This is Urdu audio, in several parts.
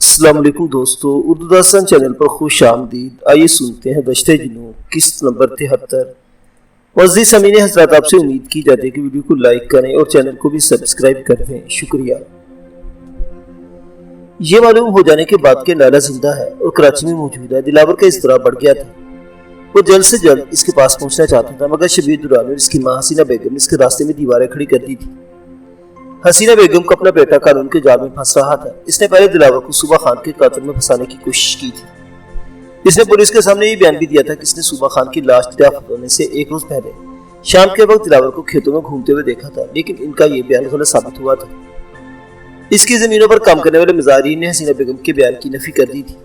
السلام علیکم دوستو، اردو داستان چینل پر خوش آمدید۔ آئیے سنتے ہیں دشت جنوں قسط نمبر 73۔ معزز سامعین حضرات، آپ سے امید کی جاتی ہے کہ ویڈیو کو لائک کریں اور چینل کو بھی سبسکرائب کر دیں، شکریہ۔ یہ معلوم ہو جانے کے بعد کہ نالا زندہ ہے اور کراچی میں موجود ہے، دلاور کا اضطراب بڑھ گیا تھا۔ وہ جلد سے جلد اس کے پاس پہنچنا چاہتا تھا، مگر شبیر درانی اور اس کی ماں حسینہ بیگم اس کے راستے میں دیواریں کھڑی کر دی تھی۔ حسینہ بیگم کو اپنا بیٹا قانون کے جال میں پھنس رہا تھا۔ اس نے پہلے دلاور کو صوبہ خان کے قاتل میں پھنسانے کی کوشش کی تھی۔ اس نے پولیس کے سامنے یہ بیان بھی دیا تھا کہ اس نے صوبہ خان کی لاش دریافت ہونے سے ایک روز پہلے شام کے وقت دلاور کو کھیتوں میں گھومتے ہوئے دیکھا تھا، لیکن ان کا یہ بیان غلط ثابت ہوا تھا۔ اس کی زمینوں پر کام کرنے والے مظاہرین نے حسینہ بیگم کے بیان کی نفی کر دی تھی،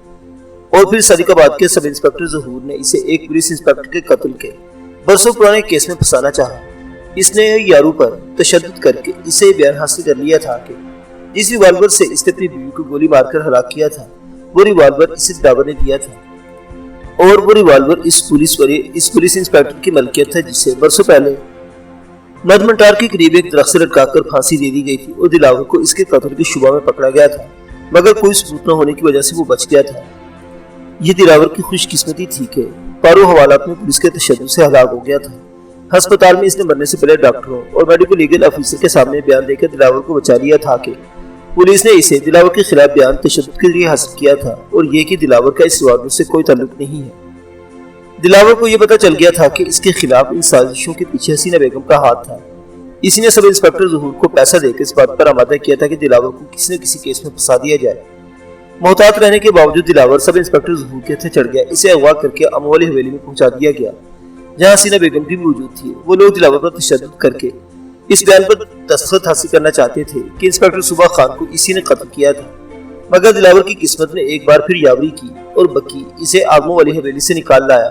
اور پھر صادق آباد کے سب انسپکٹر ظہور نے اسے ایک پولیس انسپکٹر کے قتل کے برسوں پرانے کیس میں پھنسانا چاہا۔ اس نے یارو پر تشدد کر کے اسے بیان حاصل کر لیا تھا کہ جس ریوالور سے اس نے اپنی بیوی کو گولی مار کر ہلاک کیا تھا، وہ ریوالور اسے دلاور نے دیا تھا، اور وہ ریوالور اس پولیس انسپکٹر کی ملکیت تھا، جسے برسوں پہلے مدمنٹار کے قریب ایک درخت سے لٹکا کر پھانسی دے دی گئی تھی، اور دلاور کو اس کے قتل کے شبہ میں پکڑا گیا تھا، مگر کوئی ثبوت نہ ہونے کی وجہ سے وہ بچ گیا تھا۔ یہ دلاور کی خوش قسمتی تھی کہ پارو حوالات میں پولیس کے تشدد سے ہلاک ہو گیا تھا۔ ہسپتال میں اس نے مرنے سے پہلے ڈاکٹروں اور میڈیکل لیگل افیسر کے سامنے بیان دے کر دلاور کو بچا لیا تھا کہ پولیس نے اسے دلاور کے خلاف بیان تشدد کے لیے حاصل کیا تھا، اور یہ کہ دلاور کا اس ریوالور سے کوئی تعلق نہیں ہے۔ دلاور کو یہ پتہ چل گیا تھا کہ اس کے خلاف ان سازشوں کے پیچھے حسینہ بیگم کا ہاتھ تھا۔ اسی نے سب انسپکٹر ظہور کو پیسہ دے کر اس بات پر آمادہ کیا تھا کہ دلاور کو کسی نہ کسی کیس میں پھنسا دیا جائے۔ محتاط رہنے کے باوجود دلاور سب انسپکٹر ظہور کے ہتھے چڑھ گیا۔ اسے اغوا کر کے امو والی حویلی میں پہنچا دیا گیا، جہاں حسینہ بیگم بھی موجود تھی۔ وہ لوگ دلاور پر تشدد کر کے اس بیان پر دستخط حاصل کرنا چاہتے تھے کہ انسپکٹر صوبہ خان کو اسی نے قتل کیا تھا، مگر دلاور کی قسمت نے ایک بار پھر یاوری کی اور بکی اسے آگمو والی حویلی سے نکال لایا۔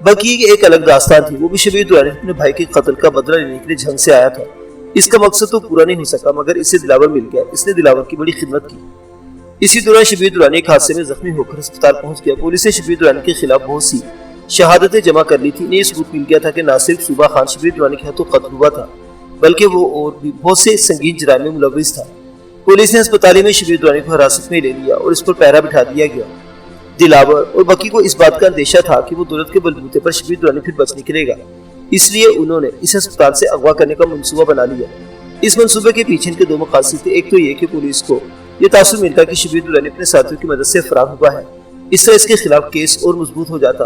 بکی کی ایک الگ داستان تھی۔ وہ بھی شبیر درانی اپنے بھائی کے قتل کا بدلہ لینے کے لیے جھنگ سے آیا تھا۔ اس کا مقصد تو پورا نہیں ہو سکا، مگر اسے دلاور مل گیا۔ اس نے دلاور کی بڑی خدمت کی۔ اسی دوران شبیر درانی ایک حادثے میں زخمی ہو کر ہسپتال پہنچ گیا۔ پولیس نے شبیر درانی کے خلاف بہت سی شہادتیں جمع کر لی تھی۔ انہیں یہ ثبوت مل گیا تھا کہ نہ صرف صوبہ خان شبیر درانی کے ہاتھوں قتل ہوا تھا، بلکہ وہ اور بھی بہت سے سنگین جرائم میں ملوث تھا۔ پولیس نے ہسپتال میں شبیر درانی کو حراست میں لے لیا اور اس پر پہرا بٹھا دیا گیا۔ دلاور اور بکی کو اس بات کا اندیشہ تھا کہ وہ دولت کے بلبوتے پر شبیر درانی پھر بچ نکلے گا، اس لیے انہوں نے اس ہسپتال سے اغوا کرنے کا منصوبہ بنا لیا۔ اس منصوبے کے پیچھے ان کے دو مقاصد تھے۔ ایک تو یہ کہ پولیس کو یہ تاثر ملتا کہ شبیر درانی اپنے ساتھیوں کی مدد سے فرار ہوا ہے، اس طرح اس کے خلاف کیس اور مضبوط ہو جاتا،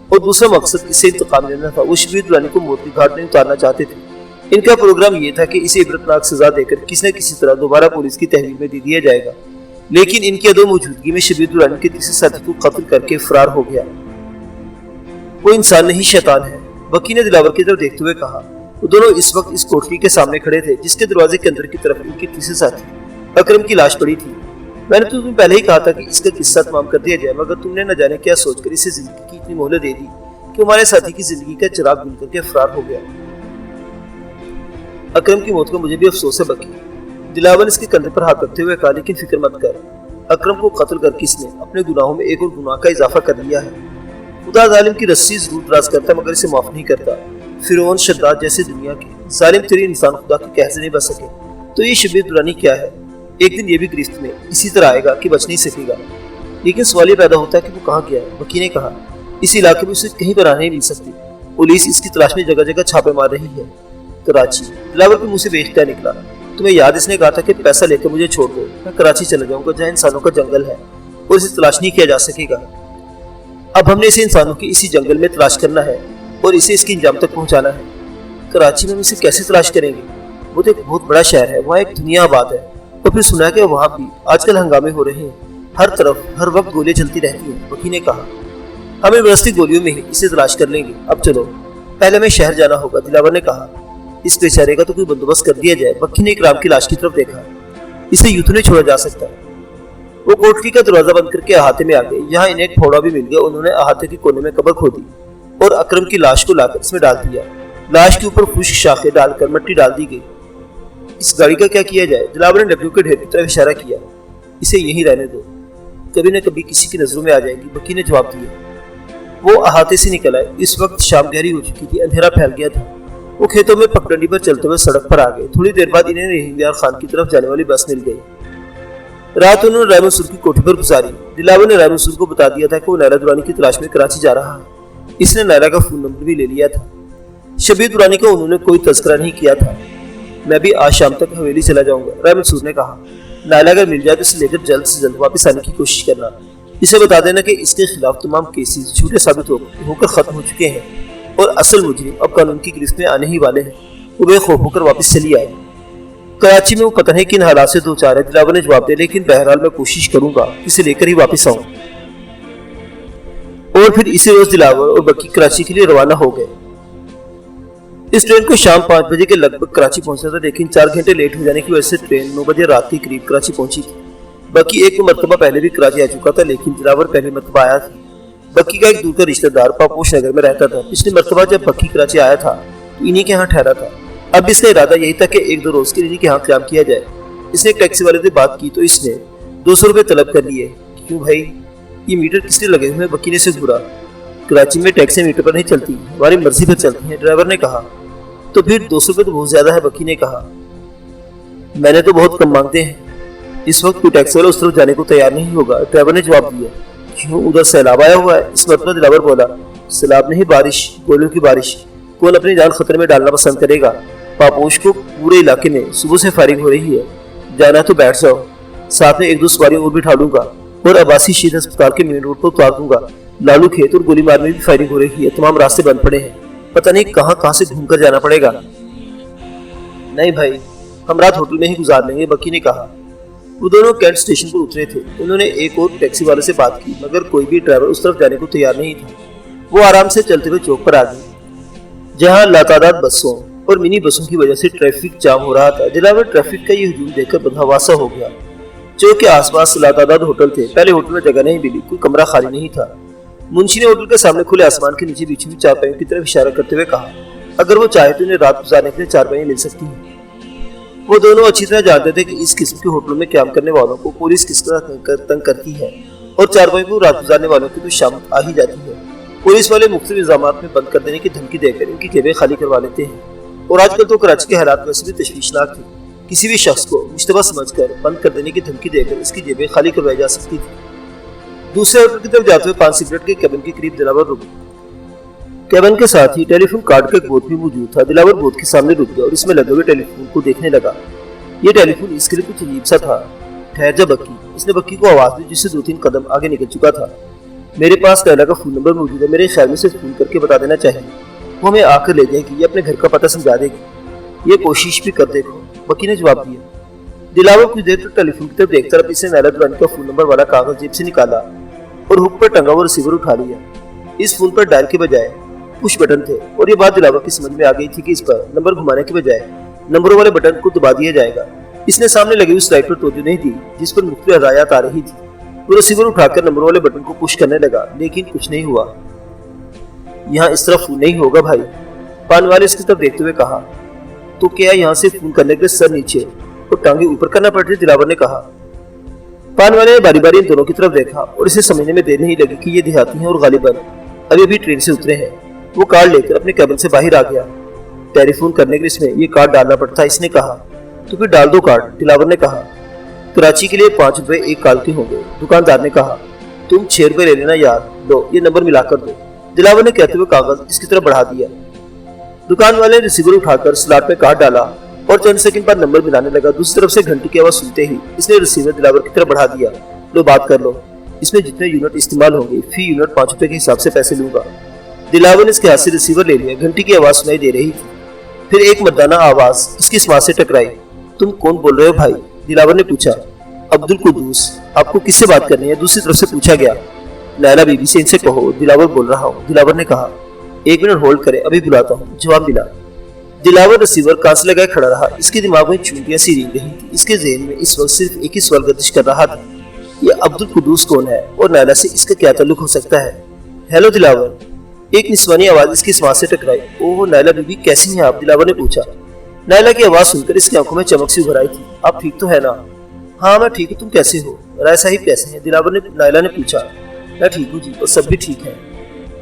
اور دوسرا مقصد اس سے انتقام لینا تھا۔ وہ شبیر درانی کو موت کی گھاٹ میں اتارنا چاہتے تھے۔ ان کا پروگرام یہ تھا کہ اسے عبرتناک سزا دے کر کسی نہ کسی طرح دوبارہ پولیس کی تحویل میں دے دیا جائے گا، لیکن ان کی عدم موجودگی میں شبیر درانی کے تیسرے ساتھی کو قتل کر کے فرار ہو گیا۔ وہ انسان نہیں شیطان ہے، بکی نے دلاور کی طرف دیکھتے ہوئے کہا۔ وہ دونوں اس وقت اس کوٹری کے سامنے کھڑے تھے جس کے دروازے کے اندر کی طرف ان کے تیسرے ساتھی اکرم کی لاش پڑی تھی۔ میں نے تمہیں پہلے ہی کہا تھا کہ اس کا قصہ تمام کر دیا جائے، مگر تم نے نہ جانے کیا سوچ کر اسے زندگی کی اتنی مہلت دے دی کہ ہمارے ساتھی کی زندگی کا چراغ گل کر کے فرار ہو گیا۔ اکرم کی موت کا مجھے بھی افسوس ہے بکی، دلاور نے اس کے کندھے پر ہاتھ رکھتے ہوئے کہا، لیکن فکر مت کر، اکرم کو قتل کر کے اس نے اپنے گناہوں میں ایک اور گناہ کا اضافہ کر لیا ہے۔ خدا ظالم کی رسی ضرور دراز کرتا ہے مگر اسے معاف نہیں کرتا۔ فرعون، شداد جیسے دنیا کے ظالم ترین انسان خدا کے قہر سے نہیں بچ سکے، تو یہ شبیر درانی کیا ہے؟ ایک دن یہ بھی گرفت میں اسی طرح آئے گا کہ بچ نہیں سکے گا۔ لیکن سوال یہ پیدا ہوتا ہے کہ وہ کہاں گیا ہے؟ بکی نے کہا، اس علاقے میں اسے کہیں پناہ نہیں مل سکتی، پولیس اس کی تلاش میں جگہ جگہ چھاپے مار رہی ہے۔ کراچی، دلاور کے منہ سے بے اختیار نکلا، تمہیں یاد اس نے کہا تھا کہ پیسہ لے کر مجھے چھوڑ دو، میں کراچی چلا جاؤں گا جہاں انسانوں کا جنگل ہے اور اسے تلاش نہیں کیا جا سکے گا۔ اب ہم نے اسے انسانوں کے اسی جنگل میں تلاش کرنا ہے اور اسے اس کے انجام تک پہنچانا ہے۔ کراچی میں ہم اسے کیسے تلاش کریں گے؟ وہ تو ایک بہت بڑا شہر ہے، وہاں ایک دنیا آباد ہے، اور پھر سنا کہ وہاں بھی آج کل ہنگامے ہو رہے ہیں، ہر طرف ہر وقت گولیاں چلتی رہتی ہیں۔ بکی نے کہا، ہمیں برستی گولیوں میں ہی اسے تلاش کر لیں گے، اب چلو، پہلے ہمیں شہر جانا ہوگا۔ دلاور نے کہا، اس بیچارے کا تو کوئی بندوبست کر دیا جائے۔ بکی نے اکرام کی لاش کی طرف دیکھا، اسے یوں تو نہیں چھوڑا جا سکتا۔ وہ کوٹری کا دروازہ بند کر کے احاطے میں آ گئے، یہاں انہیں ایک پھوڑا بھی مل گیا۔ انہوں نے احاطے کے کونے میں قبر کھودی اور اکرم کی لاش کو لا کر اس میں ڈال دیا۔ لاش کے اوپر خشک شاخیں ڈال کر مٹی ڈال دی گئی۔ اس گاڑی کا کیا کیا جائے؟ دلاور نے ڈبلیو کے ڈھیر کی طرف اشارہ کیا، اسے یہیں رہنے دو، کبھی نہ کبھی کسی کی نظروں میں آ جائے گی۔ بکی نے جواب دیا، وہ احاطے سے نکل آئے۔ اس وقت شام گہری ہو چکی تھی، اندھیرا پھیل گیا تھا۔ وہ کھیتوں میں پگڈنڈی پر چلتے ہوئے سڑک پر آ گئے۔ تھوڑی دیر بعد انہیں رحیم یار خان کی طرف جانے والی بس مل گئی۔ رات انہوں نے رائے منصور کی کوٹھی پر گزاری۔ دلاور نے رائے منصور کو بتا دیا تھا کہ وہ نیلا درانی کی تلاش میں کراچی جا رہا ہے۔ اس نے نیلا کا فون نمبر بھی لے لیا تھا۔ شبیر درانی کا انہوں نے کوئی تذکرہ نہیں کیا تھا۔ میں بھی آج شام تک حویلی چلا جاؤں گا، رائے منصور نے کہا۔ نیلا اگر مل جائے تو اسے لے کر جلد سے جلد واپس آنے کی کوشش کرنا۔ اسے بتا دینا کہ اس کے خلاف تمام کیسز جھوٹے ثابت ہو کر ختم ہو چکے ہیں اور اصل مجرم اب قانون کی گرفت میں آنے ہی والے ہیں۔ وہ بے خوف ہو کر واپس چلی آئی۔ کراچی میں وہ پتہ نہیں کن حالات سے دو چار ہے، دلاور نے جواب دیا، لیکن بہرحال میں کوشش کروں گا اسے لے کر ہی واپس آؤں۔ اور پھر اسی روز دلاور اور بکی کراچی کے لیے روانہ ہو گئے۔ اس ٹرین کو شام 5 بجے کے لگ بھگ کراچی پہنچنا تھا، لیکن 4 گھنٹے لیٹ ہو جانے کی وجہ سے ٹرین 9 بجے رات کے قریب کراچی پہنچی تھی۔ بکی ایک مرتبہ پہلے بھی کراچی آ چکا تھا، لیکن دلاور پہلی مرتبہ آیا تھا۔ بکی کا ایک دور کا رشتہ دار پاپوش نگر میں رہتا تھا۔ پچھلی مرتبہ جب بکی کراچی آیا تھا تو انہی کے ہاں ٹھہرا تھا۔ اب اس کا ارادہ یہی تھا کہ 1-2 روز کے لیے انہی کے ہاں قیام کیا جائے۔ اس نے ایک ٹیکسی والے سے بات کی تو اس نے 200 روپے طلب کر لیے۔ کیوں بھائی، یہ میٹر کس لیے لگے ہوئے ہیں؟ بکی نے سے گھورا۔ کراچی میں ٹیکسی میٹر پر نہیں چلتی، ہماری مرضی پر چلتی ہیں، ڈرائیور نے کہا۔ تو پھر 200 روپے تو بہت زیادہ ہے، بکی نے کہا۔ میں نے تو بہت کم مانگتے ہیں۔ اس وقت کوئی ٹیکسی والا اس طرف جانے کو تیار نہیں ہوگا، ڈرائیور نے جواب دیا۔ کیوں، ادھر سیلاب آیا ہوا ہے؟ اس مرتبہ دلاور بولا۔ سیلاب نہیں، بارش، گولوں کی بارش۔ کون اپنی جان خطرے میں ڈالنا پسند کرے گا؟ پاپوش کو پورے علاقے میں صبح سے فائرنگ ہو رہی ہے، جانا تو بیٹھ جاؤ، ساتھ میں 1-2 سواری اور بٹھا لوں گا اور عباسی شہید ہسپتال کے مین روڈ پر اتار دوں گا۔ لالو کھیت اور گولی مار میں بھی فائرنگ ہو رہی ہے، تمام راستے بند پڑے ہیں، پتہ نہیں کہاں سے گھوم کر جانا پڑے گا۔ نہیں بھائی، ہم رات ہوٹل میں ہی گزار لیں گے، بکی نے کہا۔ وہ دونوں کینٹ اسٹیشن پر اترے تھے۔ انہوں نے ایک اور ٹیکسی والے سے بات کی، مگر کوئی بھی ڈرائیور اس طرف جانے کو تیار نہیں تھا۔ وہ آرام سے چلتے ہوئے چوک پر آ گئے، جہاں لاتعداد بسوں اور منی بسوں کی وجہ سے ٹریفک جام ہو رہا تھا۔ دلاور ٹریفک کا یہ ہجوم دیکھ کر بدحواسا ہو گیا۔ چوک کے آس پاس لاتعداد ہوٹل تھے۔ پہلے ہوٹل میں جگہ نہیں ملی، کوئی کمرہ خالی نہیں تھا۔ منشی نے ہوٹل کے سامنے کھلے آسمان کے نیچے بچھی ہوئی چارپائیوں کی طرف اشارہ کرتے ہوئے کہا، اگر وہ چاہے تو انہیں رات گزارنے کے لیے چارپائیاں مل سکتی ہیں۔ وہ دونوں اچھی طرح جانتے تھے کہ اس قسم کے ہوٹلوں میں قیام کرنے والوں کو پولیس کس طرح تنگ کرتی ہے، اور چارپائیوں پر رات گزارنے والوں کی تو شامت آ ہی جاتی ہے۔ پولیس والے مختلف الزامات میں بند کر دینے کی دھمکی دے کر ان کی جیبیں خالی کروا لیتے ہیں۔ اور آج کل تو کراچی کے حالات ویسے بھی تشویشناک تھے، کسی بھی شخص کو مشتبہ سمجھ کر بند کر دینے کی دھمکی دے کر اس کی جیبیں خالی کروائی جا سکتی تھی۔ دوسرے ہوٹل کی طرف جاتے ہوئے 5 سگریٹ کے کیبن کے قریب دلاور رک گیا۔ کیبن کے ساتھ ہی ٹیلی فون کارڈ کا ایک بوتھ بھی موجود تھا۔ دلاور بوتھ کے سامنے رک گیا اور اس میں لگے ہوئے ٹیلی فون کو دیکھنے لگا۔ یہ ٹیلی فون اس کے لیے کچھ عجیب سا تھا۔ ٹھہر جا بکی، اس نے بکی کو آواز دی جس سے 2-3 قدم آگے نکل چکا تھا۔ میرے پاس نیلا کا فون نمبر موجود ہے، میرے خیال میں سے فون کر کے بتا دینا چاہیے، وہ ہمیں آ کر لے جائے گی یا اپنے گھر کا پتہ سمجھا دے گی، یہ کوشش بھی کر دیکھو، بکی نے جواب دیا۔ دلاور کچھ دیر تک ٹیلی فون کی طرف دیکھتا رہا، اس نے نیلا درانی کا فون نمبر والا کاغذ جیب سے نکالا اور ہک پر ٹنگا ہوا ریسیور اٹھا لیا۔ اس فون پر ڈائل کے بجائے پش بٹن تھے، اور یہ بات دلاور کی سمجھ میں آ گئی تھی کہ اس پر نمبر گھمانے کے بجائے نمبروں والے بٹن کو دبا دیا جائے گا۔ اس نے سامنے لگی ہوئی سلائڈ پر توجہ نہیں دی جس پر مختلف ہدایات آ رہی تھی۔ وہ ریسیور اٹھا کر نمبر والے بٹن کو پش کرنے لگا، لیکن کچھ نہیں ہوا۔ یہاں اس طرح فون نہیں ہوگا بھائی، پان والے اس کی طرف دیکھتے ہوئے کہا۔ تو کیا یہاں سے فون کرنے کے سر نیچے اور ٹانگیں اوپر کرنا پڑ رہی؟ دلاور نے کہا۔ پان والے نے باری باری ان دونوں کی طرف دیکھا اور اسے سمجھنے میں دیر نہیں لگی کہ یہ دیہاتی ہیں اور غالباً ابھی ٹرین سے اترے ہیں۔ وہ کارڈ لے کر اپنے کیبن سے باہر آ گیا۔ ٹیلی فون کرنے کے لیے اس میں یہ کارڈ ڈالنا پڑتا، اس نے کہا۔ تو پھر ڈال دو کارڈ، دلاور نے کہا۔ کراچی کے لیے 5 روپے ایک کال کے ہوں گے، دکاندار نے کہا۔ تم 6 روپے لے لینا یار، لو یہ نمبر ملا کر دو، دلاور نے کہتے ہوئے کاغذ اس کی طرف بڑھا دیا۔ دکان والے نے ریسیور اٹھا کر سلاٹ میں کارڈ ڈالا اور چند سیکنڈ بعد نمبر ملانے لگا۔ دوسری طرف سے گھنٹی کی آواز سنتے ہی اس نے ریسیور دلاور کی طرف بڑھا دیا۔ لو بات کر لو، اس میں جتنے یونٹ استعمال ہوں گے فی یونٹ 5 روپے کے حساب سے پیسے لوں گا۔ دلاور نے اس کے ہاتھ سے ریسیور لے لیا۔ گھنٹی کی آواز سنائی دے رہی تھی، پھر ایک مردانہ آواز اس کی سماعت سے ٹکرائی۔ تم کون بول رہے ہو بھائی؟ دلاور نے پوچھا۔ عبدالقدوس، آپ کو کس سے بات کرنی ہے؟ دوسری طرف سے پوچھا گیا۔ لیلا بی بی سے ان سے کہو، دلاور بول رہا ہوں، دلاور نے کہا۔ 1 منٹ ہولڈ کرے، ابھی بلاتا ہوں، جواب ملا۔ دلاور ریسیور کان سے لگائے کھڑا رہا، اس کے دماغ میں چونٹیاں سی رینگ رہی تھی۔ اس کے ذہن میں اس وقت صرف ایک ہی سوال گردش کر رہا تھا، یہ عبدالقدوس کون ہے اور نیلا سے اس کا کیا تعلق ہو سکتا ہے؟ ہیلو دلاور، ایک نسوانی آواز اس کی سماعت سے ٹکرائی۔ اوہ نیلا بی بی، کیسی ہیں آپ؟ دلاور نے پوچھا۔ نیلا کی آواز سن کر اس کی آنکھوں میں چمک سی ابھر آئی تھی۔ آپ ٹھیک تو ہے نا؟ ہاں میں ٹھیک ہوں، تم کیسے ہو؟ رائے صاحب کیسے ہیں؟ دلاور نے نیلا نے پوچھا۔ میں ٹھیک ہوں جی، اور سب بھی ٹھیک ہیں۔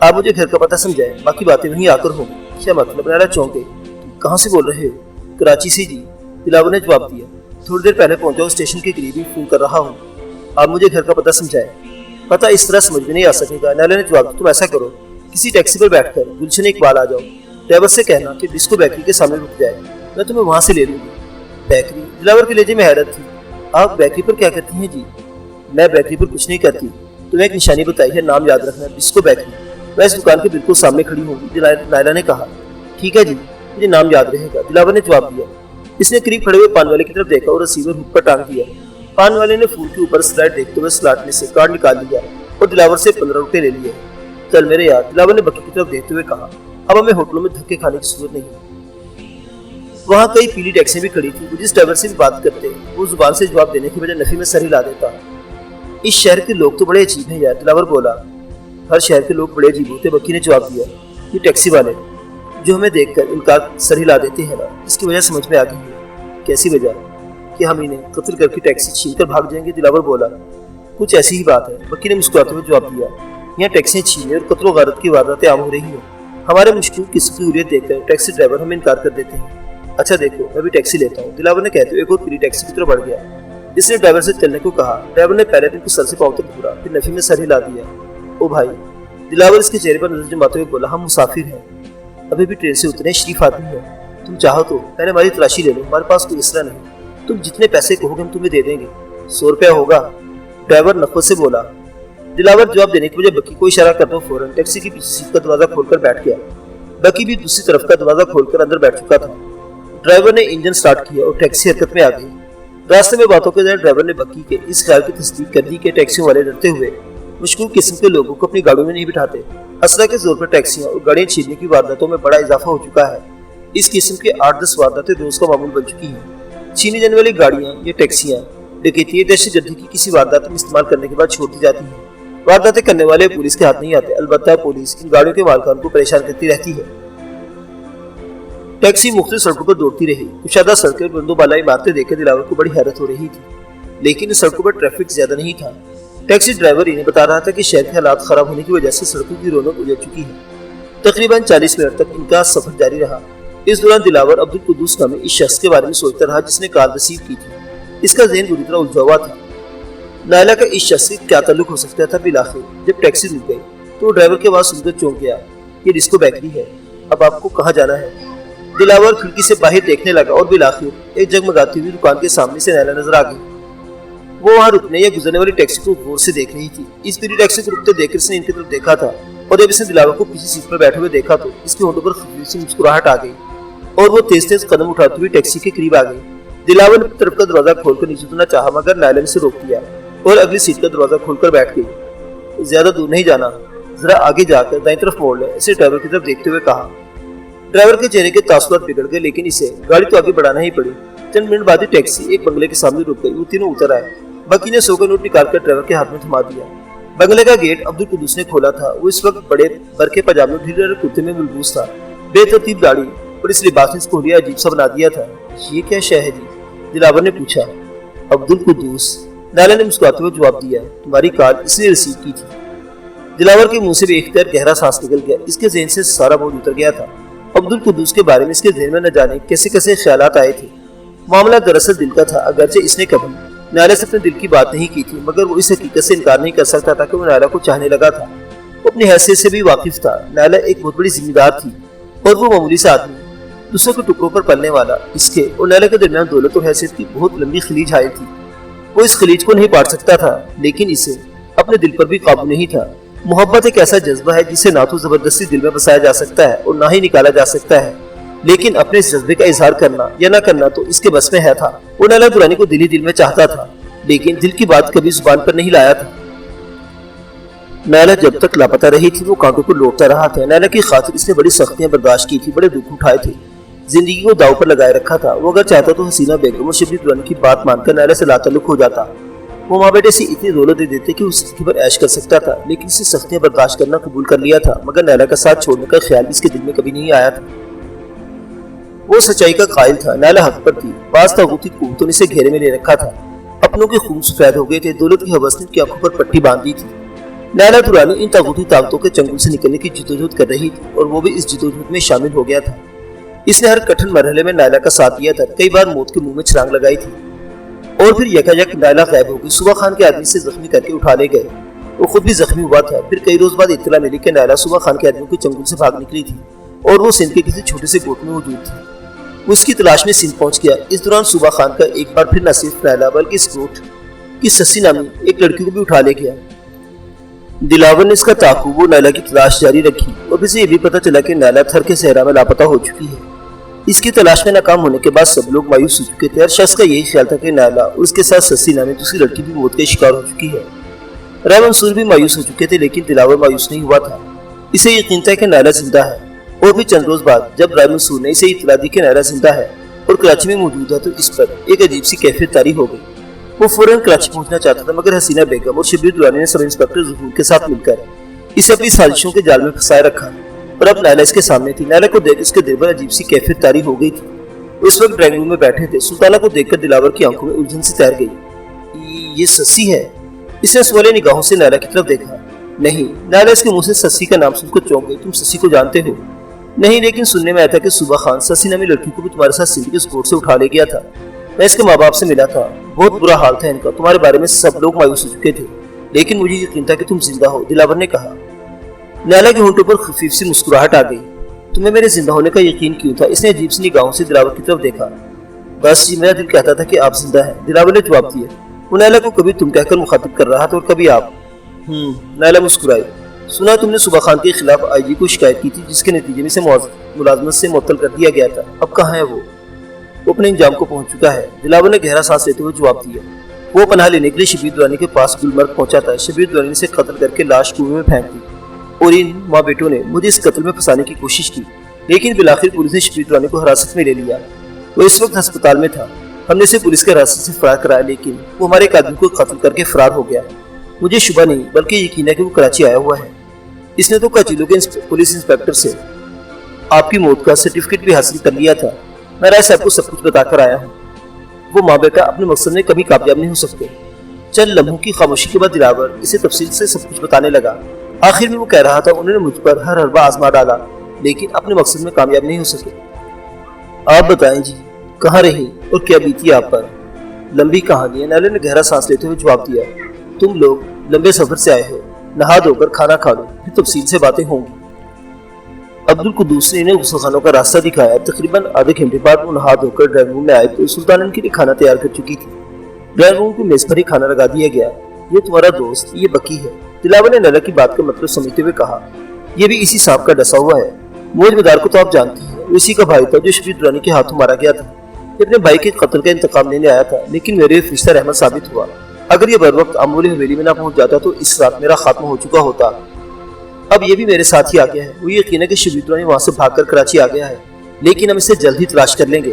آپ مجھے گھر کا پتہ سمجھائیں، باقی باتیں وہیں آ کر ہوں گی۔ کیا مطلب؟ نیلا چونکے۔ کہاں سے بول رہے ہو؟ کراچی سے جی، دلاور نے جواب دیا۔ تھوڑی دیر پہلے پہنچا ہوں، اسٹیشن کے قریب ہی فون کر رہا ہوں۔ آپ مجھے گھر کا پتہ سمجھائیں۔ پتہ اس طرح سمجھ میں نہیں آ سکے گا، نیلا نے جواب دیا۔ تم ایسا کرو، کسی ٹیکسی پر بیٹھ کر گلشن اقبال آ جاؤ، ڈرائیور سے کہنا کہ ڈسکو بیکری کے سامنے رک جائے، میں تمہیں وہاں سے لے لوں گی۔ بیکری؟ دلاور کے لہجے میں حیرت تھی۔ آپ بیکری پر کیا کرتی ہیں جی؟ میں بیکری پر کچھ نہیں کرتی، تمہیں ایک نشانی بتائی ہے، نام یاد رکھنا، ڈسکو بیکری۔ میں اس دکان کے بالکل سامنے کھڑی ہوں گی، نیلا نے کہا۔ ٹھیک ہے جی، مجھے نام یاد رہے گا، دلاور نے جواب دیا۔ اس نے قریب کھڑے ہوئے پان والے کی طرف دیکھا اور ریسیور ہک پر ٹانگ دیا۔ پان والے نے فون کے اوپر سلائڈ دیکھتے ہوئے سلاٹ میں سے کارڈ نکال لیا اور دلاور سے 15 روپے لے لیے۔ چل میرے یار، دلاور نے بکی کی طرف دیکھتے ہوئے کہا، اب ہمیں ہوٹلوں میں دھکے کھانے کی ضرورت نہیں۔ وہاں کئی پیلی ٹیکسیاں بھی کھڑی تھی، وہ جس ڈرائیور سے بھی بات کرتے وہ زبان سے جواب دینے کی بجائے نفی میں سر ہلا دیتا۔ اس شہر کے لوگ تو بڑے عجیب ہیں یار، دلاور بولا۔ ہر شہر کے لوگ بڑے عجیب ہوتے، بکی نے جواب دیا۔ یہ ٹیکسی والے جو ہمیں دیکھ کر انکار سر ہلا دیتے ہیں نا، اس کی وجہ سمجھ میں آ گئی ہے۔ کیسی وجہ؟ کہ ہم انہیں قتل کر کے ٹیکسی چھین کر بھاگ جائیں گے، دلاور بولا۔ کچھ ایسی ہی بات ہے، بکی نے مسکراتے ہوئے جواب دیا۔ یہاں ٹیکسیاں چھیننے اور قتل و غارت کی وارداتیں عام ہو رہی ہیں، ہمارے مشکل قسم کی حریت دیکھ کر ٹیکسی ڈرائیور ہمیں انکار کر دیتے ہیں۔ اچھا دیکھو، میں بھی ٹیکسی لیتا ہوں، دلاور نے کہتے ہوئے ایک اور پیلی ٹیکسی کی طرف بڑھ گیا۔ اس نے ڈرائیور سے چلنے کو کہا۔ ڈرائیور نے پہلے دن کو سر سے پاؤں تک گھورا، پھر نفی میں سر ہلا دیا۔ او بھائی، دلاور اس کے چہرے پر نظر جماتے ہوئے بولا، ہم مسافر ہیں، ابھی بھی ٹرین سے اترے، شریف آدمی ہے، تم چاہو تو پہلے ہماری تلاشی لے لو، ہمارے پاس کوئی اسلحہ نہیں، تم جتنے پیسے کہو گے ہم تمہیں دے دیں گے۔ 100 روپیہ ہوگا، ڈرائیور نخوت سے بولا۔ دلاور جواب دینے کی وجہ بکی کو اشارہ کرتا ہوں فوراً ٹیکسی کی پیچھے سیٹ کا دروازہ کھول کر بیٹھ گیا۔ بکی بھی دوسری طرف کا دروازہ کھول کر اندر بیٹھ چکا تھا۔ ڈرائیور نے انجن سٹارٹ کیا اور ٹیکسی حرکت میں آ گئی۔ راستے میں باتوں کے ذریعے ڈرائیور نے بکی کے اس خیال کی تصدیق کر دی کہ ٹیکسیوں والے ڈرتے ہوئے مشکوک قسم کے لوگوں کو اپنی گاڑیوں میں نہیں بٹھاتے۔ اسلحے کے زور پر ٹیکسیاں اور گاڑیاں چھیننے کی وارداتوں میں بڑا اضافہ ہو چکا ہے۔ اس قسم کے 8-10 وارداتیں روز کا معمول بن چکی ہیں۔ چھینی جانے والی گاڑیاں یا ٹیکسیاں ڈکیتی یا دہشت گردی کی کسی واردات میں استعمال کرنے کے بعد چھوڑ دی جاتی ہیں۔ وارداتیں کرنے والے پولیس کے ہاتھ نہیں آتے، البتہ پولیس ان گاڑیوں کے مالکان کو پریشان کرتی رہتی ہے۔ ٹیکسی مختلف سڑکوں پر دوڑتی رہی، کشادہ سڑکیں اور بلند و بالا عمارتیں دیکھ کر دلاور کو بڑی حیرت ہو رہی تھی، لیکن اس سڑکوں پر ٹریفک زیادہ نہیں تھا۔ ٹیکسی ڈرائیور انہیں بتا رہا تھا کہ شہر کے حالات خراب ہونے کی وجہ سے سڑکوں کی رونق اجڑ چکی ہے۔ تقریباً 40 منٹ تک ان کا سفر جاری رہا۔ اس دوران دلاور عبدالقدوس نامی اس شخص کے بارے میں سوچتا رہا جس نے کال ریسیو کی تھی۔ اس کا ذہن بری طرح الجھا ہوا تھا۔ نائلہ کا اس شخص سے کیا تعلق ہو سکتا تھا؟ بالآخر جب ٹیکسی رک گئی تو ڈرائیور کے آواز سن کر چونک گیا۔ یہ ڈسکو بیکری ہے، اب آپ کو کہاں جانا ہے؟ دلاور کھڑکی سے باہر دیکھنے لگا اور بالآخر ایک جگمگاتی ہوئی دکان کے سامنے سے نائلہ نظر آ گئی۔ وہ وہاں رکنے یا گزرنے والی ٹیکسی کو غور سے دیکھ رہی تھی۔ اس پیلی ٹیکسی کو رکتے دیکھ کر اس نے ان کی طرف دیکھا تھا، اور جب اس نے دلاور کو پیچھے سیٹ پر بیٹھے ہوئے دیکھا تو اس کے ہونٹوں پر خفیف سی مسکراہٹ آ گئی اور وہ تیز تیز قدم اٹھاتی ہوئی ٹیکسی کے قریب آ گئی۔ دلاور نے طرف کا دروازہ کھول کر نیچے اترنا چاہا مگر نائلہ نے اسے روک دیا اور اگلی سیٹ کا دروازہ کھول کر بیٹھ گئی۔ زیادہ دور نہیں جانا، ذرا آگے جا کر دائیں طرف موڑ لے، اسے ڈرائیور کی طرف دیکھتے ہوئے کہا۔ ڈرائیور کے چہرے کے تاثرات بگڑ گئے، لیکن اسے گاڑی تو آگے بڑھانا ہی پڑی۔ چند منٹ بعد ہی ٹیکسی ایک بنگلے کے سامنے رک گئی، وہ تینوں اتر آئے۔ بکی نے 100 کا نوٹ نکال کر ڈرائیور کے ہاتھ میں تھما دیا۔ بنگلے کا گیٹ عبدالقدوس نے کھولا تھا۔ وہ اس وقت بڑے برقے پاجامے ڈھیلے کرتے میں ملبوس تھا، بے ترتیب داڑھی اور اس لباس نے اس کو حلیہ عجیب سا بنا دیا تھا۔ یہ کیا شے ہے جی؟ دلاور نے پوچھا۔ عبدالقدوس، نائلہ نے مسکراتے ہوئے جواب دیا، تمہاری کال اس نے ریسیو کی تھی۔ دلاور کے منہ سے بے اختیار گہرا سانس نکل گیا، اس کے ذہن سے سارا بوجھ اتر گیا تھا۔ عبدالقدوس کے بارے میں اس کے ذہن میں نہ جانے کیسے کیسے خیالات آئے تھے۔ معاملہ دراصل دل کا تھا، اگرچہ اس نے کبھی نائلہ سے اپنے دل کی بات نہیں کی تھی، مگر وہ اس حقیقت سے انکار نہیں کر سکتا تھا کہ وہ نائلہ کو چاہنے لگا تھا۔ وہ اپنی حیثیت سے بھی واقف تھا، نائلہ ایک بہت بڑی ذمہ دار تھی اور وہ معمولی سا آدمی، دوسروں کے ٹکڑوں پر پلنے والا۔ اس کے اور نائلہ کے درمیان دولت اور حیثیت کی بہت لمبی خلیج حائل تھی۔ وہ اس خلیج کو نہیں پاٹ سکتا تھا، لیکن اسے اپنے دل پر بھی قابو نہیں تھا۔ محبت ایک ایسا جذبہ ہے جسے نہ تو زبردستی دل میں بسایا جا سکتا ہے اور نہ ہی نکالا جا سکتا ہے، لیکن اپنے اس جذبے کا اظہار کرنا یا نہ کرنا تو اس کے بس میں ہے تھا۔ وہ نائلہ درانی کو دل ہی دل میں چاہتا تھا، لیکن دل کی بات کبھی زبان پر نہیں لایا تھا۔ نائلہ جب تک لاپتہ رہی تھی وہ کانٹوں پر لوٹتا رہا تھا۔ نائلہ کی خاطر اس نے بڑی سختیاں برداشت کی تھی، بڑے دکھ اٹھائے تھے، زندگی کو داؤ پر لگائے رکھا تھا۔ وہ اگر چاہتا تو حسینہ بیگم اور شبلی درانی کی بات مان کر نائلہ سے لا تعلق ہو جاتا۔ وہ ماں بیٹے سے اتنی دولت دے دیتے کہ وہ زندگی پر عیش کر سکتا تھا، لیکن اسے سختیاں برداشت کرنا قبول کر لیا تھا، مگر نائلہ کا ساتھ چھوڑنے کا خیال اس کے دل میں کبھی نہیں آیا تھا۔ وہ سچائی کا قائل تھا، نائلہ حق پر تھی، بعض طاغوتی قوتوں نے اسے گھیرے میں لے رکھا تھا، اپنوں کے خون سفید ہو گئے تھے، دولت کی ہوس نے کی آنکھوں پر پٹی باندھ دی تھی۔ لیلا درانی ان طاغوتی طاقتوں کے چنگل سے نکلنے کی جدوجہد کر رہی تھی اور وہ بھی اس جدوجہد میں شامل ہو گیا تھا۔ اس نے ہر کٹھن مرحلے میں لیلا کا ساتھ دیا تھا، کئی بار موت کے منہ میں چھلانگ لگائی تھی اور پھر یکایک لیلا غائب ہو گئی۔ صبح خان کے آدمی سے زخمی کر کے اٹھا لے گئے، وہ خود بھی زخمی ہوا تھا۔ پھر کئی روز بعد اطلاع ملی کہ لیلا صبح خان کے آدمیوں کے چنگل سے بھاگ نکلی تھی اور وہ سندھ کے کسی چھوٹے سے گوٹ میں موجود تھی۔ وہ اس کی تلاش میں سندھ پہنچ گیا۔ اس دوران صبح خان کا ایک بار پھر نہ صرف لیلا بلکہ اس گوٹ کی سسی نامی ایک لڑکی کو بھی اٹھا لے گیا۔ دلاور نے اس کا تعاقب و لیلا کی تلاش جاری رکھی اور اسے یہ بھی پتہ چلا کہ لیلا تھر کے صحرا میں لاپتہ ہو چکی ہے۔ اس کی تلاش میں ناکام ہونے کے بعد سب لوگ مایوس ہو چکے تھے۔ ہر شخص کا یہی خیال تھا کہ لیلا اور اس کے ساتھ سسی نامی دوسری لڑکی بھی موت کا شکار ہو چکی ہے۔ رائے منصور بھی مایوس ہو چکے تھے، لیکن دلاور مایوس نہیں ہوا تھا۔ اسے یقین تھا کہ لیلا زندہ ہے۔ اور پھر چند روز بعد جب رائے منصور نے اسے اطلاع دی کہ لیلا زندہ ہے اور کراچی میں موجود ہے تو اس پر ایک عجیب سی کیفیت طاری ہو گئی۔ وہ فوراً کراچی پہنچنا چاہتا تھا، مگر حسینہ بیگم اور شبیر درانی نے سب انسپکٹر ظہور کے ساتھ مل کر اسے اپنی سازشوں کے جال میں پھنسائے رکھا اور اب لیلا اس کے سامنے تھی۔ لیلا کو دیکھ اس کے دل پر عجیب سی کیفیت طاری ہو گئی تھی۔ وہ اس وقت ڈرائنگ روم میں بیٹھے تھے۔ سلطانہ کو دیکھ کر دلاور کی آنکھوں میں الجھن سی تیر گئی۔ یہ سسی ہے؟ اس نے سوالے نگاہوں سے لیلا کی طرف دیکھا۔ نہیں۔ لیلا اس کے منہ سے سسی کا نام سن کر چونک گئی۔ تم سسی کو جانتے ہو؟ نہیں، لیکن سننے میں آیا تھا کہ صبح خان سسی نامی لڑکی کو بھی تمہارے ساتھ سندھ کے اس گوٹ سے اٹھا لے گیا تھا۔ میں اس کے ماں باپ سے ملا تھا، بہت برا حال تھا ان کا۔ تمہارے بارے میں سب لوگ مایوس ہو چکے تھے، لیکن مجھے یقین تھا کہ تم زندہ ہو، دلاور نے کہا۔ لیلا کے ہونٹوں پر خفیف سی مسکراہٹ آ گئی۔ تمہیں میرے زندہ ہونے کا یقین کیوں تھا؟ اس نے عجیب سی نگاہوں سے دلاور کی طرف دیکھا۔ بس جی، میرا دل کہتا تھا کہ آپ زندہ ہیں، دلاور نے جواب دیا۔ وہ لیلا کو کبھی تم کہہ کر مخاطب کر رہا تھا اور کبھی آپ۔ لیلا مسکرائی۔ سنا تم نے صبح خان کے خلاف آئی جی کو شکایت کی تھی، جس کے نتیجے میں اسے ملازمت سے معطل کر دیا گیا تھا۔ اب کہاں ہے وہ اپنے انجام کو پہنچ چکا ہے، دلاور نے گہرا سانس لیتے ہوئے جواب دیا۔ وہ پناہ لینے کے لیے شبیر درانی کے پاس گلمرگ پہنچا تھا۔ شبیر درانی سے قتل کر کے لاش کنویں میں پھینک دی اور ان ماں بیٹوں نے مجھے اس قتل میں پھنسانے کی کوشش کی، لیکن بالآخر پولیس نے شبیر درانی کو حراست میں لے لیا۔ وہ اس وقت ہسپتال میں تھا۔ ہم نے اسے پولیس کے حراست سے فرار کرایا، لیکن وہ ہمارے ایک آدمی کو قتل کر کے فرار ہو گیا۔ مجھے شبہ نہیں بلکہ یقین ہے کہ وہ کراچی آیا ہوا ہے۔ اس نے تو کچیلوں کے پولیس انسپکٹر سے آپ کی موت کا سرٹیفکیٹ بھی حاصل کر لیا تھا۔ میں رائے صاحب کو سب کچھ بتا کر آیا ہوں۔ وہ ماں بیٹا اپنے مقصد میں کبھی کامیاب نہیں ہو سکتے۔ چند لمحوں کی خاموشی کے بعد دلاور اسے تفصیل سے سب کچھ بتانے لگا۔ آخر میں وہ کہہ رہا تھا، انہوں نے مجھ پر ہر حربہ آزما ڈالا، لیکن اپنے مقصد میں کامیاب نہیں ہو سکے۔ آپ بتائیں جی، کہاں رہی اور کیا بیتی آپ پر؟ لمبی کہانی ہے، لیلا نے گہرا سانس لیتے ہوئے جواب دیا۔ تم لوگ لمبے سفر سے آئے ہو، نہا دھو کر کھانا کھا لو، پھر تفصیل سے باتیں ہوں گی۔ عبدالقدوس نے انہیں غسل خانوں کا راستہ دکھایا۔ تقریباً آدھے گھنٹے بعد وہ نہا دھو کر ڈرائنگ روم میں آئے تو سلطان ان کے لیے کھانا تیار کر چکی تھی۔ ڈرائنگ روم کی میز پر ہی کھانا لگا دیا گیا۔ یہ تمہارا دوست، یہ بکی ہے، دلاور نے لیلا کی بات کا مطلب سمجھتے ہوئے کہا۔ یہ بھی اسی سانپ کا ڈسا ہوا ہے۔ موج مدار کو تو آپ جانتی ہیں، وہ اسی کا بھائی تھا جو شبیر درانی کے ہاتھوں مارا گیا تھا۔ یہ اپنے بھائی کے قتل کا انتقام لینے آیا تھا، لیکن میرے فرشتہ رحمت ثابت ہوا۔ اگر یہ بر وقت امولی حویلی میں نہ پہنچ جاتا تو اس رات میرا خاتمہ ہو چکا ہوتا۔ اب یہ بھی میرے ساتھ ہی آ گیا ہے۔ وہ یقین ہے کہ شبیر درانی وہاں سے بھاگ کر کراچی آ گیا ہے، لیکن ہم اسے جلد ہی تلاش کر لیں گے۔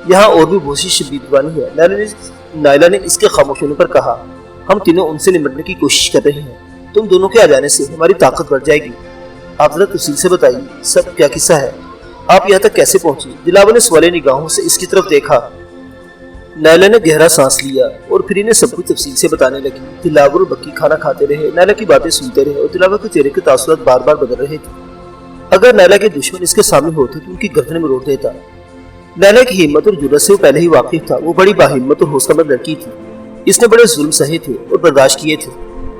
یہاں اور بھی بہت سی شبیر درانی ہے، لیلا نے اس کے خاموش ہونے پر کہا۔ ہم تینوں ان سے نمٹنے کی کوشش کر رہے ہیں۔ تم دونوں کے آ جانے سے ہماری طاقت بڑھ جائے گی۔ آپ ذرا تفصیل سے بتائیے، سب کیا قصہ ہے؟ آپ یہاں تک کیسے پہنچی؟ دلاور نے سوالے نگاہوں سے اس کی طرف دیکھا۔ لیلا نے گہرا سانس لیا اور پھر انہیں سب کچھ تفصیل سے بتانے لگی۔ دلاور اور بکی کھانا کھاتے رہے، لیلا کی باتیں سنتے رہے اور دلاور کے چہرے کے تاثرات بار بار بدل رہے تھے۔ اگر لیلا کے دشمن اس کے سامنے ہوتے تو ان کی گردن میں روٹ دیتا۔ لیلا کی ہمت اور جرأت سے وہ پہلے ہی واقف تھا۔ وہ بڑی باہمت اور حوصلہ مند لڑکی تھی۔ اس نے بڑے ظلم سہے تھے اور برداشت کیے تھے۔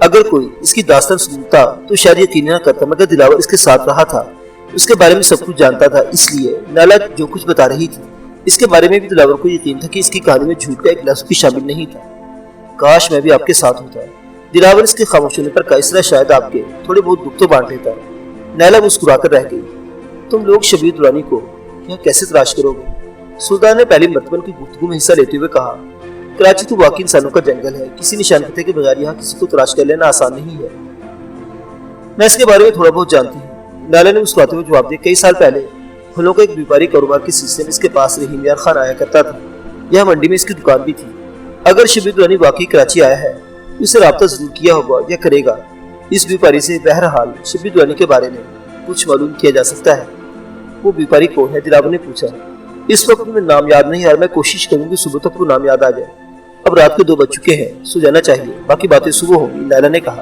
اگر کوئی اس کی داستان سنتا تو شاید یقین نہ کرتا، مگر دلاور اس کے ساتھ رہا تھا، اس کے بارے میں سب کچھ جانتا تھا۔ اس لیے لیلا جو کچھ بتا رہی تھی اس کے بارے میں بھی دلاور کو یقین تھا کہ اس کی کہانی میں جھوٹ کا ایک لفظ بھی شامل نہیں تھا۔ کاش میں بھی آپ کے ساتھ ہوتا۔ دلاور اس کے خاموش ہونے پر کہا، اس طرح شاید آپ کے تھوڑے بہت دکھ تو بانٹ لیتا۔ لیلا مسکرا کر رہ گئی۔ تم لوگ شبیر درانی کو یہاں کیسے تلاش کرو گے؟ سلطان نے پہلی مرتبہ کی گفتگو میں حصہ لیتے ہوئے کہا۔ کراچی تو واقعی انسانوں کا جنگل ہے، کسی نشان پتے کے بغیر یہاں کسی کو تلاش کر لینا آسان نہیں ہے۔ میں اس کے بارے میں تھوڑا بہت جانتی ہوں، لیلا نے مسکراتے ہوئے جواب دیا۔ کئی سال پہلے پھلوں کا ایک بیپاری کاروبار کے سلسلے میں اس کے پاس رحیم یار خان آیا کرتا تھا۔ یہاں منڈی میں اس کی دکان بھی تھی۔ اگر شبیر درانی واقعی کراچی آیا ہے تو اسے رابطہ ضرور کیا ہوگا یا کرے گا۔ اس بیپاری سے بہرحال شبیر درانی کے بارے میں کچھ معلوم کیا جا سکتا ہے۔ وہ بیپاری کون ہے؟ دلاور نے پوچھا۔ اس وقت میں نام یاد نہیں آ رہا، میں کوشش کروں گی صبح تک وہ نام یاد آ جائے۔ اب رات کے 2 بج چکے ہیں، سو جانا چاہیے، باقی باتیں صبح ہوں گی، لیلا نے کہا۔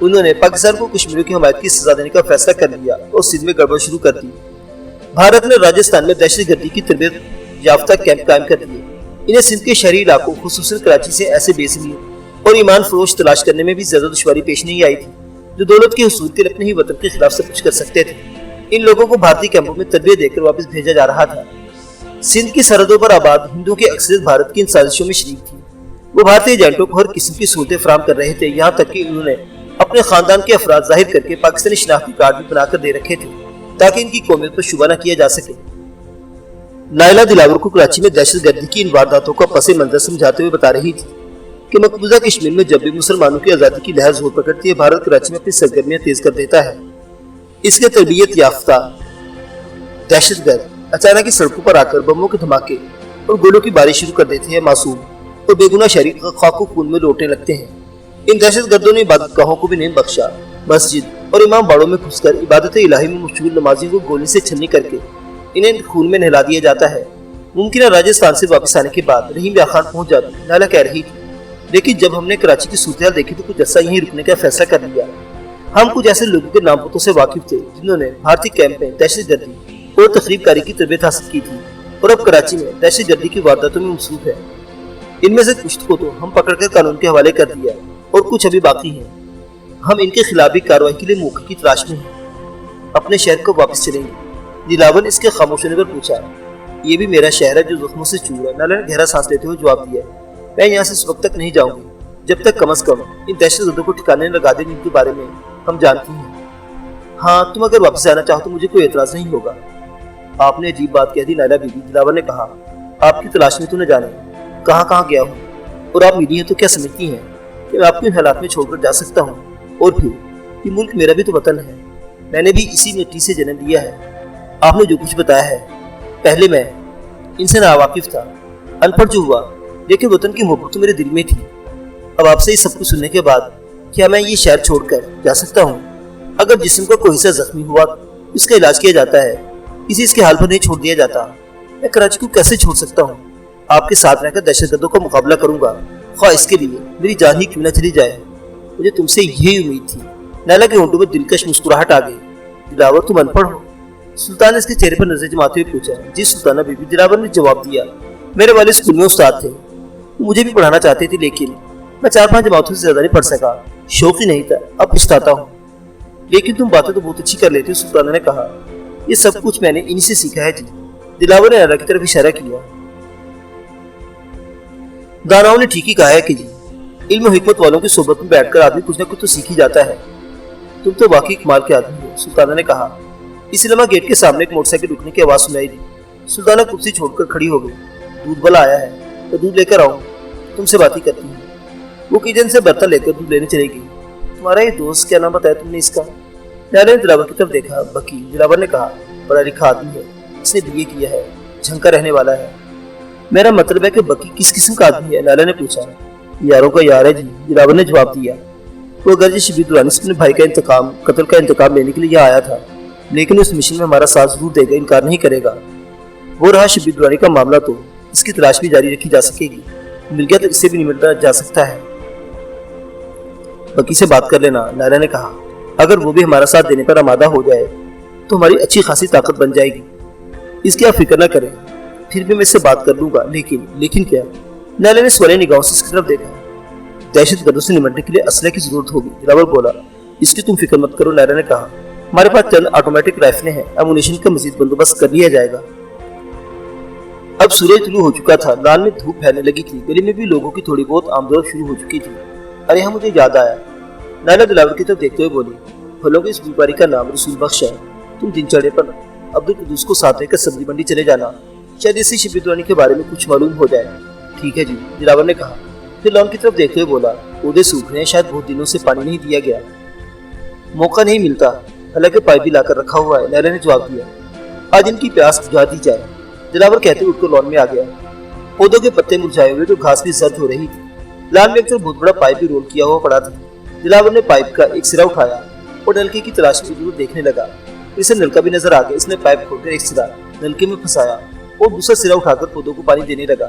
انہوں نے پاکستان کو کشمیریوں کی حمایت کی سزا دینے کا فیصلہ کر لیا اور سندھ میں گڑبڑ شروع کر دی۔ بھارت نے راجستھان میں دہشت گردی کی تربیت یافتہ کیمپ قائم کر دیے۔ انہیں سندھ کے شہری علاقوں خصوصاً کراچی سے ایسے بے ضمیر اور ایمان فروش تلاش کرنے میں بھی زیادہ دشواری پیش نہیں آئی تھی جو دولت کے حصول کے لیے اپنے ہی وطن کے خلاف سب کچھ کر سکتے تھے۔ ان لوگوں کو بھارتی کیمپوں میں تربیت دے کر واپس بھیجا جا رہا تھا۔ سندھ کی سرحدوں پر آباد ہندوؤں کی اکثریت بھارت کی ان سازشوں میں شریک تھی۔ وہ بھارتی ایجنٹوں کو ہر قسم کی سہولتیں فراہم کر رہے تھے، یہاں تک کہ انہوں نے اپنے خاندان کے افراد ظاہر کر کے پاکستانی شناختی کارڈ بھی بنا کر دے رکھے تھے تاکہ ان کی قومیت پر شبہ نہ کیا جا سکے۔ نائلہ دلاور کو کراچی میں دہشت گردی کی ان وارداتوں کا پس منظر سمجھاتے ہوئے بتا رہی تھی کہ مقبوضہ کشمیر میں جب بھی مسلمانوں کی آزادی کی لہر زور پکڑتی ہے، بھارت کراچی میں اپنی سرگرمیاں تیز کر دیتا ہے۔ اس کے تربیت یافتہ دہشت گرد اچانک سڑکوں پر آ کر بموں کے دھماکے اور گولوں کی بارش شروع کر دیتے ہیں، معصوم اور بے گناہ شہری خاک و خون میں لوٹنے لگتے ہیں۔ ان دہشت گردوں نے عبادت گاہوں کو بھی نہیں بخشا، مسجد اور امام باڑوں میں گھس کر عبادت الہی میں مشغول نمازیوں کو گولی سے چھلنی کر کے انہیں خون میں نہلا دیا جاتا ہے۔ ممکن ہے راجستھان سے واپس آنے کے بعد رحیم یا خان پہنچ جاتی، نائلہ کہہ رہی تھی، لیکن جب ہم نے کراچی کی صورتحال دیکھی تو کچھ عرصہ یہیں رکنے کا فیصلہ کر لیا۔ ہم کچھ ایسے لوگوں کے نام پتوں سے واقف تھے جنہوں نے بھارتی کیمپ میں دہشت گردی اور تخریب کاری کی تربیت حاصل کی تھی اور اب کراچی میں دہشت گردی کی وارداتوں میں مصروف ہے۔ ان میں سے کچھ کو تو ہم پکڑ کر قانون کے حوالے کر دیا اور کچھ ابھی باقی ہیں۔ ہم ان کے خلاف بھی کارروائی کے لیے موقع کی تلاش میں ہیں۔ اپنے شہر کو واپس چلیں گے؟ دلاور نے اس کے خاموش ہونے پر پوچھا۔ یہ بھی میرا شہر ہے جو زخموں سے چور ہے، نائلہ نے گہرا سانس لیتے ہوئے جواب دیا۔ میں یہاں سے اس وقت تک نہیں جاؤں گی جب تک کم از کم ان دہشت گردوں کو ٹھکانے لگا دیں جن کے بارے میں ہم جانتی ہیں۔ ہاں، تم اگر واپس آنا چاہو تو مجھے کوئی اعتراض نہیں ہوگا۔ آپ نے عجیب بات کہہ دی نائلہ بی بی، دلاور نے کہا۔ آپ کی تلاش میں تو نہ جانے کہاں کہاں گیا ہوں، اور آپ ملی ہیں تو کیا سمجھتی ہیں کہ میں آپ کو ان حالات میں چھوڑ کر جا سکتا ہوں؟ اور پھر یہ ملک میرا بھی تو وطن ہے، میں نے بھی اسی مٹی سے جنم لیا ہے۔ آپ نے جو کچھ بتایا ہے، پہلے میں ان سے ناواقف تھا، ان پڑھ جو ہوا، لیکن وطن کی محبت تو میرے دل میں تھی۔ اب آپ سے یہ سب کچھ سننے کے بعد کیا میں یہ شہر چھوڑ کر جا سکتا ہوں؟ اگر جسم کا کوئی حصہ زخمی ہوا اس کا علاج کیا جاتا ہے، اسے اس کے حال پر نہیں چھوڑ دیا جاتا۔ میں کراچی کو کیسے چھوڑ سکتا ہوں؟ آپ کے ساتھ رہ کر دہشت گردوں کا مقابلہ کروں گا، خواہ اس کے لیے میری جان ہی کیوں نہ چلی جائے۔ مجھے تم سے یہی امید تھی۔ نائلہ کے ہونٹوں میں دلکش مسکراہٹ آ گئی۔ دلاور تم ان پڑھ ہو؟ سلطان نے اس کے چہرے پر نظر جماتے ہوئے پوچھا۔ جی سلطانہ بی بی، دلاور نے جواب دیا۔ میرے والد اسکول میں استاد تھے، مجھے بھی پڑھانا چاہتے تھے، لیکن میں 4-5 جماعتوں سے زیادہ نہیں پڑھ سکا، شوق ہی نہیں تھا، اب پچھتاتا ہوں۔ لیکن تم باتیں تو بہت اچھی کر لیتے ہو، سلطانہ نے کہا۔ یہ سب کچھ میں نے انہی سے سیکھا ہے جی، دلاور نے نائلہ کی طرف اشارہ کیا۔ داناؤں نے ٹھیک ہی کہا ہے کہ جی، علم و حکمت والوں کی صحبت میں بیٹھ کر آدمی کچھ نہ کچھ تو سیکھ ہی جاتا ہے۔ تم تو واقعی کمال کے آدمی ہو، سلطانہ نے کہا۔ اسی لمحہ گیٹ کے سامنے ایک موٹر سائیکل رکنے کی آواز سنائی دی۔ سلطانہ کرسی چھوڑ کر کھڑی ہو گئی۔ دودھ والا آیا ہے تو دودھ لے کر آؤں، تم سے بات ہی کرتی ہوں۔ وہ کچن سے برتن لے کر دودھ لینے چلے گئی۔ تمہارا یہ دوست کیا نام بتایا تم نے اس کا؟ نائلہ نے دلاور کی طرف دیکھا۔ بکی، دلاور نے کہا، بڑا لکھا آدمی ہے، اس نے BA کیا ہے، جھنکا رہنے والا ہے۔ میرا مطلب ہے کہ بکی کس قسم کا آدمی ہے؟ نائلہ نے پوچھا۔ یاروں کا یار ہے جی، دلاور نے جواب دیا۔ وہ اگرچہ شبیر درانی سے اپنے بھائی کا قتل کا انتقام لینے کے لیے یہاں آیا تھا، لیکن اس مشن میں ہمارا ساتھ ضرور دے گا، انکار نہیں کرے گا۔ وہ رہا شبیر درانی کا معاملہ تو اس کی تلاش بھی جاری رکھی جا سکے گی، مل گیا تو اس سے بھی نمٹا جا سکتا ہے۔ بکی سے بات کر لینا، نائلہ نے کہا۔ اگر وہ بھی ہمارا ساتھ دینے پر آمادہ ہو جائے تو ہماری اچھی خاصی طاقت بن جائے گی، اس کی آپ فکر نہ کریں، پھر بھی میں اس سے بات کر لوں گا۔ لیکن کیا؟ نائلہ نے سوالی نگاہوں سے اس کی طرف دیکھا۔ دہشت گردوں سے نمٹنے کے لیے اسلحے کی ضرورت ہوگی، دلاور بولا۔ اس کی تم فکر مت کرو، نائلہ نے کہا۔ ہمارے پاس چند آٹومیٹک رائفلیں ہیں، امونیشن کا مزید بندوبست کر لیا جائے گا۔ اب سورج طلوع ہو چکا تھا، لان میں دھوپ پھیلنے لگی تھی، گلی میں بھی لوگوں کی تھوڑی بہت آمد و رفت شروع ہو چکی تھی۔ ارے ہاں، مجھے یاد آیا، نائلہ دلاور کی طرف دیکھتے ہوئے بولی۔ پھلوں کے اس بیپاری کا نام رسول بخش ہے، تم دن چڑھے پر عبدالقدوس کو ساتھ لے کر سبزی منڈی چلے جانا، شاید اس سے شبیر درانی کے بارے میں کچھ معلوم ہو جائے۔ ٹھیک ہے جی، دلاور نے کہا۔ پھر لان کی طرف دیکھتے ہوئے بولا، پودے سوکھ رہے ہیں، شاید بہت دنوں سے پانی نہیں دیا گیا، موقع نہیں ملتا، حالانکہ پائپ بھی لا کر رکھا ہوا ہے، نائلہ نے جواب دیا۔ آج ان کی پیاس بجھا دی جائے، دلاور کہتے ہوئے اٹھ کر لان میں آ گیا۔ پودوں کے پتے مرجھائے ہوئے تو گھاس بھی زرد ہو رہی تھی، لان میں ایک بہت بڑا پائپ بھی رول کیا ہوا پڑا تھا۔ دلاور نے پائپ کا ایک سرا اٹھایا اور نلکے کی تلاش میں ضرور دیکھنے لگا۔ اسے نلکا بھی نظر آ گیا، اس نے پائپ کھول کر ایک سرا نلکے میں پھنسایا اور دوسرا سرا اٹھا کر پودوں کو پانی دینے لگا۔